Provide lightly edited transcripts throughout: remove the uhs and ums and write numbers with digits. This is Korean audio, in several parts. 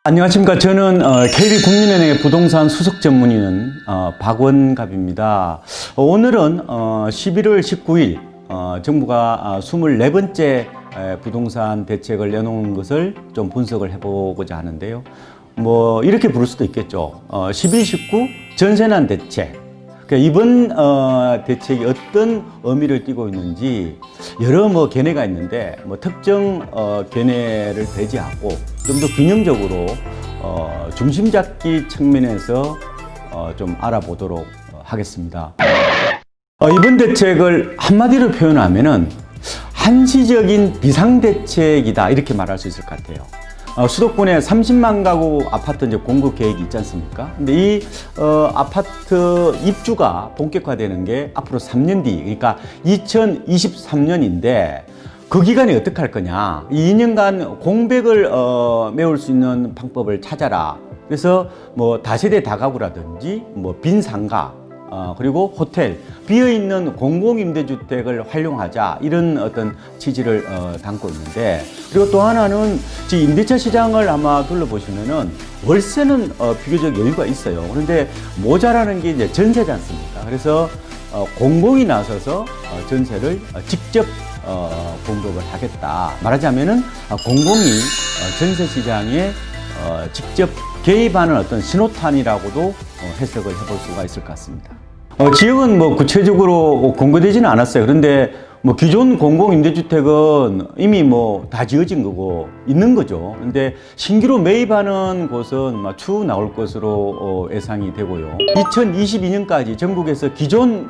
안녕하십니까. 저는 KB국민은행의 부동산 수석 전문인 박원갑입니다. 오늘은 11월 19일 정부가 24번째 부동산 대책을 내놓은 것을 좀 분석을 해보고자 하는데요. 뭐 이렇게 부를 수도 있겠죠. 12.19 전세난 대책. 그러니까 이번 대책이 어떤 의미를 띠고 있는지 여러 견해가 있는데 특정 견해를 배제하고 좀 더 균형적으로 중심 잡기 측면에서 좀 알아보도록 하겠습니다. 이번 대책을 한마디로 표현하면은 한시적인 비상대책이다 이렇게 말할 수 있을 것 같아요. 수도권에 30만 가구 아파트 이제 공급 계획이 있지 않습니까? 근데 이 아파트 입주가 본격화되는 게 앞으로 3년 뒤, 그러니까 2023년인데 그 기간에 어떻게 할 거냐? 이 2년간 공백을 메울 수 있는 방법을 찾아라. 그래서 뭐 다세대 다가구라든지 뭐 빈상가 그리고 호텔, 비어있는 공공임대주택을 활용하자 이런 어떤 취지를 담고 있는데, 그리고 또 하나는 지금 임대차 시장을 아마 둘러보시면은 월세는 비교적 여유가 있어요. 그런데 모자라는 게 이제 전세지 않습니까? 그래서 공공이 나서서 전세를 직접 공급을 하겠다. 말하자면은 공공이 전세 시장에 직접 개입하는 어떤 신호탄이라고도 해석을 해볼 수가 있을 것 같습니다. 지역은 뭐 구체적으로 공개되지는 않았어요. 그런데 뭐 기존 공공임대주택은 이미 뭐 다 지어진 거고 있는 거죠. 근데 신규로 매입하는 곳은 추후 나올 것으로 예상이 되고요. 2022년까지 전국에서 기존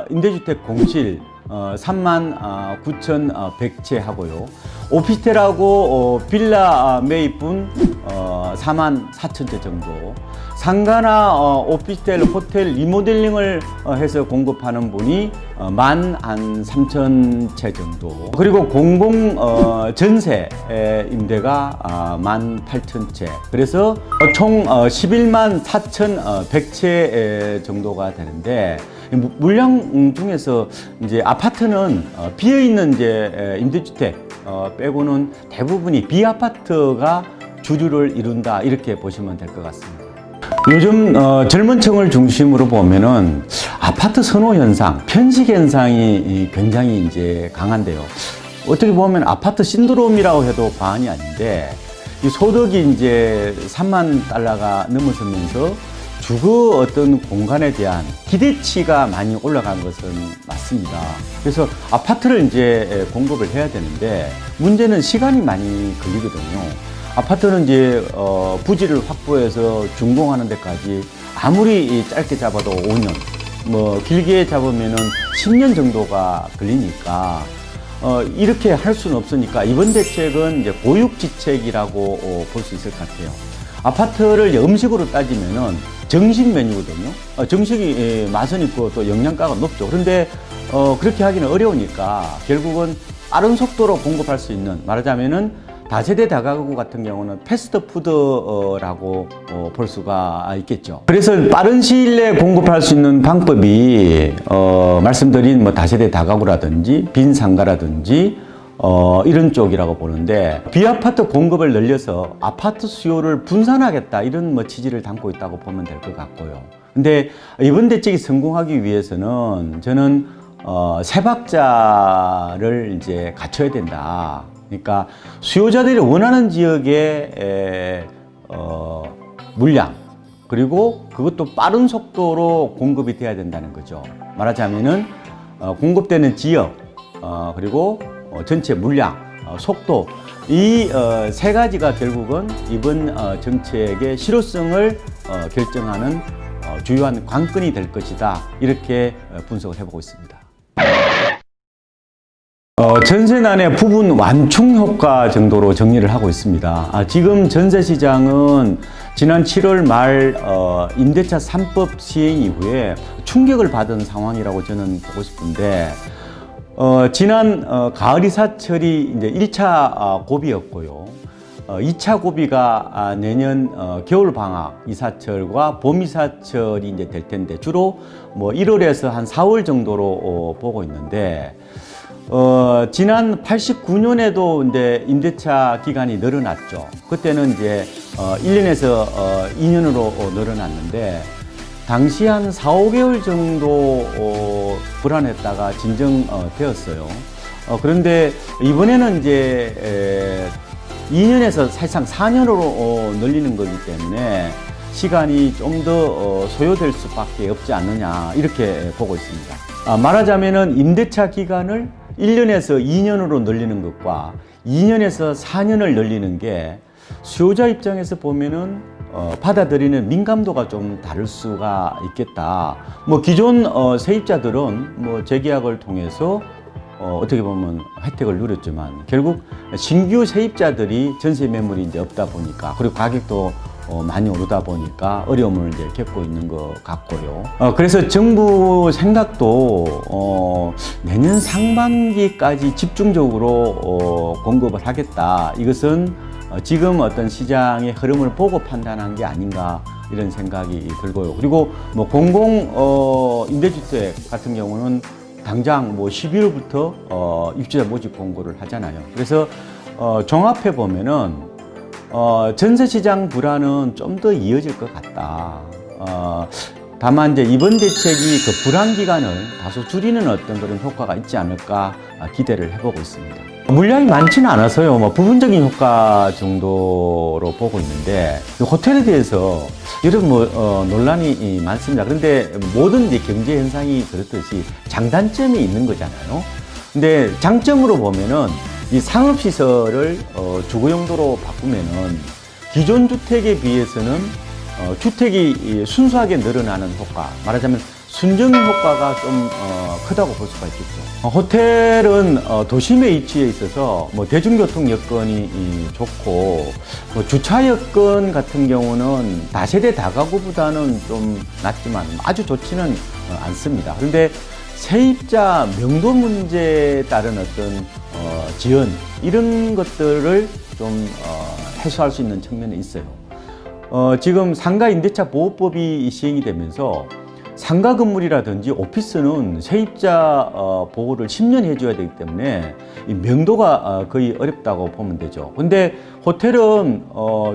임대주택 공실 39,100채 하고요. 오피스텔하고 빌라 매입분 44,000채 정도. 상가나 오피스텔, 호텔 리모델링을 해서 공급하는 분이 13,000채 정도. 그리고 공공 전세 임대가 18,000채. 그래서 총 11만 4,100채 정도가 되는데, 물량 중에서 이제 아파트는 비어 있는 이제 임대주택 빼고는 대부분이 비아파트가 주류를 이룬다 이렇게 보시면 될 것 같습니다. 요즘 젊은 층을 중심으로 보면은 아파트 선호 현상, 편식 현상이 굉장히 이제 강한데요. 어떻게 보면 아파트 신드롬이라고 해도 과언이 아닌데, 이 소득이 이제 3만 달러가 넘어서면서 주거 어떤 공간에 대한 기대치가 많이 올라간 것은 맞습니다. 그래서 아파트를 이제 공급을 해야 되는데 문제는 시간이 많이 걸리거든요. 아파트는 이제 부지를 확보해서 준공하는 데까지 아무리 짧게 잡아도 5년, 뭐 길게 잡으면은 10년 정도가 걸리니까 이렇게 할 수는 없으니까 이번 대책은 이제 고육지책이라고 볼 수 있을 것 같아요. 아파트를 음식으로 따지면은 정식 메뉴거든요. 정식이 맛은 있고 또 영양가가 높죠. 그런데 그렇게 하기는 어려우니까 결국은 빠른 속도로 공급할 수 있는, 말하자면은 다세대 다가구 같은 경우는 패스트푸드라고 볼 수가 있겠죠. 그래서 빠른 시일 내에 공급할 수 있는 방법이 말씀드린 뭐 다세대 다가구라든지 빈상가라든지 이런 쪽이라고 보는데, 비아파트 공급을 늘려서 아파트 수요를 분산하겠다 이런 뭐 취지를 담고 있다고 보면 될 것 같고요. 근데 이번 대책이 성공하기 위해서는 저는 세 박자를 이제 갖춰야 된다. 그러니까 수요자들이 원하는 지역의 물량, 그리고 그것도 빠른 속도로 공급이 돼야 된다는 거죠. 말하자면은 공급되는 지역, 그리고 전체 물량, 속도, 이 세 가지가 결국은 이번 정책의 실효성을 결정하는 주요한 관건이 될 것이다. 이렇게 분석을 해보고 있습니다. 전세난의 부분 완충 효과 정도로 정리를 하고 있습니다. 지금 전세 시장은 지난 7월 말 임대차 3법 시행 이후에 충격을 받은 상황이라고 저는 보고 싶은데, 지난 가을 이사철이 이제 1차 고비였고요. 2차 고비가 내년 겨울 방학 이사철과 봄 이사철이 이제 될 텐데, 주로 뭐 1월에서 한 4월 정도로 보고 있는데, 지난 89년에도 이제 임대차 기간이 늘어났죠. 그때는 이제 1년에서 2년으로 늘어났는데 당시 한 4, 5개월 정도 불안했다가 진정되었어요. 그런데 이번에는 이제 2년에서 사실상 4년으로 늘리는 거기 때문에 시간이 좀 더 소요될 수밖에 없지 않느냐 이렇게 보고 있습니다. 말하자면은 임대차 기간을 1년에서 2년으로 늘리는 것과 2년에서 4년을 늘리는 게 수요자 입장에서 보면은 받아들이는 민감도가 좀 다를 수가 있겠다. 뭐 기존 세입자들은 뭐 재계약을 통해서 어떻게 보면 혜택을 누렸지만 결국 신규 세입자들이 전세 매물이 이제 없다 보니까 그리고 가격도 많이 오르다 보니까 어려움을 이제 겪고 있는 것 같고요. 그래서 정부 생각도 내년 상반기까지 집중적으로 공급을 하겠다. 이것은 지금 어떤 시장의 흐름을 보고 판단한 게 아닌가 이런 생각이 들고요. 그리고 뭐 공공 임대주택 같은 경우는 당장 뭐 12월부터 입주자 모집 공고를 하잖아요. 그래서 종합해 보면은 전세시장 불안은 좀 더 이어질 것 같다. 다만 이제 이번 대책이 그 불안 기간을 다소 줄이는 어떤 그런 효과가 있지 않을까 기대를 해보고 있습니다. 물량이 많지는 않아서요. 뭐 부분적인 효과 정도로 보고 있는데 호텔에 대해서 여러 논란이 많습니다. 그런데 모든 이제 경제 현상이 그렇듯이 장단점이 있는 거잖아요. 근데 장점으로 보면은 이 상업시설을 주거용도로 바꾸면은 기존 주택에 비해서는 주택이 순수하게 늘어나는 효과, 말하자면 순정 효과가 좀 크다고 볼 수가 있겠죠. 호텔은 도심에 위치해 있어서 뭐 대중교통 여건이 좋고 뭐 주차 여건 같은 경우는 다세대 다가구보다는 좀 낫지만 아주 좋지는 않습니다. 그런데 세입자 명도 문제에 따른 어떤 지연 이런 것들을 좀 해소할 수 있는 측면이 있어요. 지금 상가 임대차 보호법이 시행이 되면서 상가 건물이라든지 오피스는 세입자 보호를 10년 해줘야 되기 때문에 이 명도가 거의 어렵다고 보면 되죠. 근데 호텔은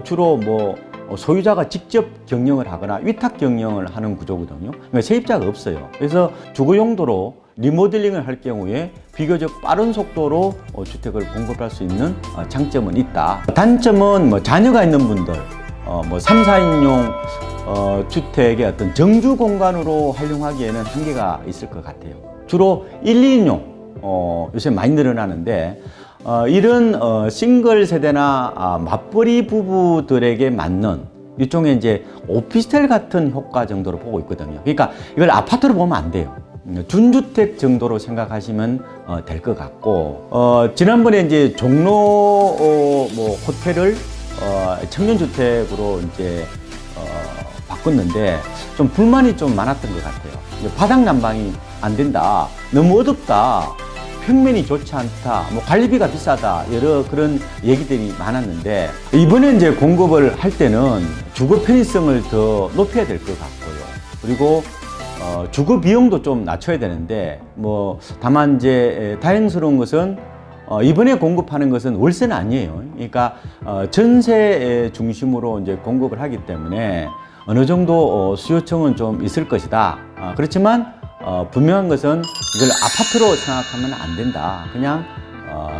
주로 뭐 소유자가 직접 경영을 하거나 위탁 경영을 하는 구조거든요. 그러니까 세입자가 없어요. 그래서 주거 용도로 리모델링을 할 경우에 비교적 빠른 속도로 주택을 공급할 수 있는 장점은 있다. 단점은 뭐 자녀가 있는 분들, 뭐 3, 4인용 주택의 어떤 정주 공간으로 활용하기에는 한계가 있을 것 같아요. 주로 1, 2인용 요새 많이 늘어나는데 이런 싱글 세대나 맞벌이 부부들에게 맞는 일종의 이제 오피스텔 같은 효과 정도로 보고 있거든요. 그러니까 이걸 아파트로 보면 안 돼요. 준주택 정도로 생각하시면 될 것 같고 지난번에 이제 종로 뭐 호텔을 청년주택으로 이제 바꿨는데 좀 불만이 좀 많았던 것 같아요. 바닥 난방이 안 된다, 너무 어둡다, 평면이 좋지 않다, 뭐 관리비가 비싸다, 여러 그런 얘기들이 많았는데 이번에 이제 공급을 할 때는 주거 편의성을 더 높여야 될 것 같고요. 그리고 주거 비용도 좀 낮춰야 되는데 뭐 다만 이제 다행스러운 것은 이번에 공급하는 것은 월세는 아니에요. 그러니까 전세 중심으로 이제 공급을 하기 때문에 어느 정도 수요청은 좀 있을 것이다. 그렇지만 분명한 것은 이걸 아파트로 생각하면 안 된다. 그냥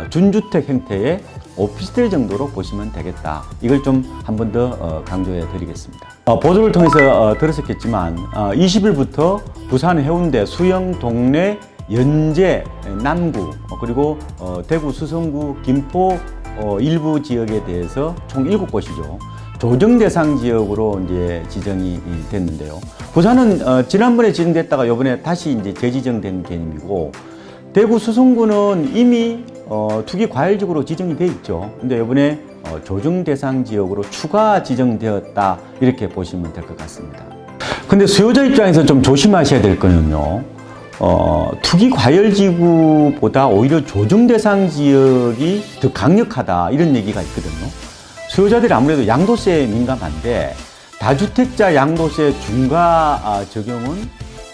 준주택 형태의 오피스텔 정도로 보시면 되겠다. 이걸 좀 한 번 더 강조해 드리겠습니다. 보도를 통해서 들으셨겠지만 20일부터 부산 해운대 수영 동래 연제 남구 그리고 대구 수성구 김포 일부 지역에 대해서 총 7곳이죠. 조정 대상 지역으로 이제 지정이 됐는데요. 부산은 지난번에 지정됐다가 이번에 다시 이제 재지정된 개념이고, 대구 수성구는 이미 투기 과열지구로 지정이 돼 있죠. 근데 이번에 조정 대상 지역으로 추가 지정되었다 이렇게 보시면 될 것 같습니다. 근데 수요자 입장에서 좀 조심하셔야 될 거는요. 투기 과열지구보다 오히려 조정 대상 지역이 더 강력하다 이런 얘기가 있거든요. 수요자들이 아무래도 양도세에 민감한데 다주택자 양도세 중과 적용은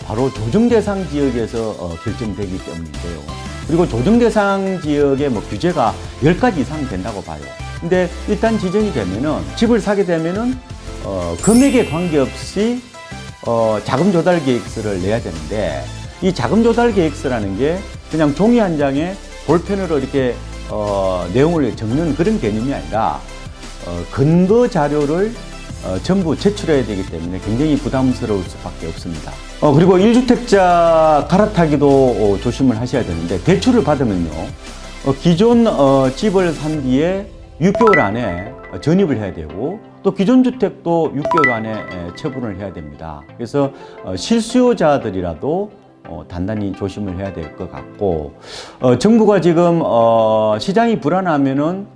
바로 조정 대상 지역에서 결정되기 때문인데요. 그리고 조정 대상 지역의 뭐 규제가 10가지 이상 된다고 봐요. 근데 일단 지정이 되면은 집을 사게 되면은 금액에 관계없이 자금 조달 계획서를 내야 되는데 이 자금 조달 계획서라는 게 그냥 종이 한 장에 볼펜으로 이렇게 내용을 적는 그런 개념이 아니라 근거 자료를 전부 제출해야 되기 때문에 굉장히 부담스러울 수밖에 없습니다. 그리고 1주택자 갈아타기도 조심을 하셔야 되는데 대출을 받으면요. 기존 집을 산 뒤에 6개월 안에 전입을 해야 되고 또 기존 주택도 6개월 안에 처분을 해야 됩니다. 그래서 실수요자들이라도 단단히 조심을 해야 될 것 같고 정부가 지금 시장이 불안하면은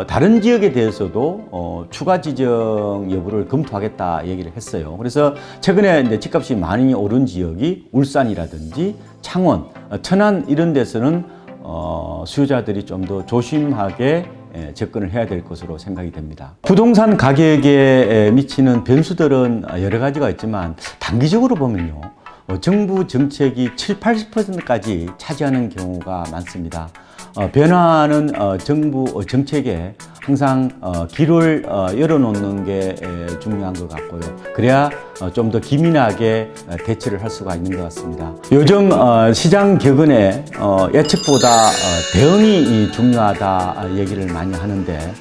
다른 지역에 대해서도 추가 지정 여부를 검토하겠다 얘기를 했어요. 그래서 최근에 이제 집값이 많이 오른 지역이 울산이라든지 창원, 천안 이런 데서는 수요자들이 좀 더 조심하게 접근을 해야 될 것으로 생각이 됩니다. 부동산 가격에 미치는 변수들은 여러 가지가 있지만 단기적으로 보면요. 정부 정책이 70~80%까지 차지하는 경우가 많습니다. 변화하는 정부 정책에 항상 길을 열어놓는 게 중요한 것 같고요. 그래야 좀 더 기민하게 대처를 할 수가 있는 것 같습니다. 요즘 시장 격언에 예측보다 대응이 중요하다 얘기를 많이 하는데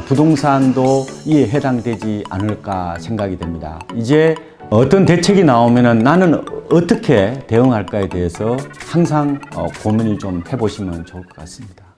부동산도 이에 해당되지 않을까 생각이 됩니다. 이제 어떤 대책이 나오면은 나는 어떻게 대응할까에 대해서 항상 고민을 좀 해보시면 좋을 것 같습니다.